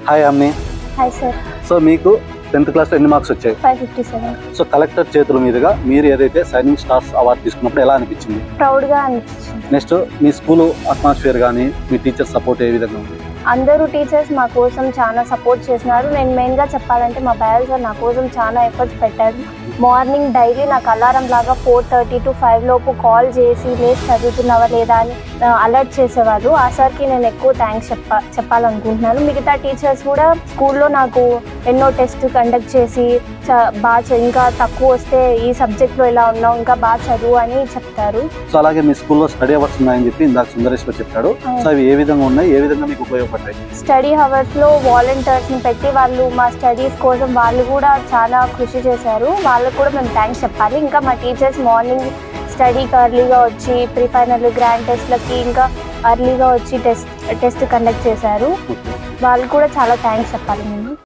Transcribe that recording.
Hi అమ్మి. Hi sir. So మీకు 10th క్లాస్లో ఎన్ని మార్క్స్ వచ్చాయి? 557. సో కలెక్టర్ చేతుల మీదుగా మీరు ఏదైతే షైనింగ్ స్టార్స్ అవార్డు తీసుకున్నప్పుడు ఎలా అనిపించింది? ప్రౌడ్గా అనిపించింది. నెక్స్ట్ మీ స్కూల్ అట్మాస్ఫియర్ కానీ మీ టీచర్ సపోర్ట్ ఏ విధంగా ఉంది? అందరూ టీచర్స్ మా కోసం చాలా సపోర్ట్ చేసినారు. నేను మెయిన్గా చెప్పాలంటే మా బయాలజీ సార్ నా కోసం చాలా ఎఫర్ట్స్ పెట్టారు. మార్నింగ్ డైలీ నాకు అలారం లాగా 4:30 to 5 లోపు కాల్ చేసి లేచి చదువుతున్నావా లేదా అని అలర్ట్ చేసేవాళ్ళు. ఆ సార్కి నేను ఎక్కువ థ్యాంక్స్ చెప్పాలనుకుంటున్నాను. మిగతా టీచర్స్ కూడా స్కూల్లో నాకు ఎన్నో టెస్ట్ కండక్ట్ చేసి బాగా ఇంకా తక్కువ వస్తే ఈ సబ్జెక్ట్లో ఇలా ఉన్నావు ఇంకా బాగా చదువు అని చెప్తారు. సో అలాగే మీ స్కూల్లో స్టడీ అవర్స్ ఉన్నాయని చెప్పి ఇందాక సుందరేశ్వర్ చెప్పాడు. సో అవి ఏ విధంగా ఉన్నాయి, ఏ విధంగా మీకు ఉపయోగపడ్డాయి? స్టడీ అవర్స్లో వాలంటీర్స్ని పెట్టి వాళ్ళు మా స్టడీస్ కోసం వాళ్ళు కూడా చాలా కృషి చేశారు. వాళ్ళకు కూడా మేము థ్యాంక్స్ చెప్పాలి. ఇంకా మా టీచర్స్ మార్నింగ్ స్టడీకి ఎర్లీగా వచ్చి ప్రీ ఫైనల్ గ్రాండ్ టెస్ట్లకి ఇంకా ఎర్లీగా వచ్చి టెస్ట్ కండక్ట్ చేశారు. వాళ్ళు కూడా చాలా థ్యాంక్స్ చెప్పాలి మేము.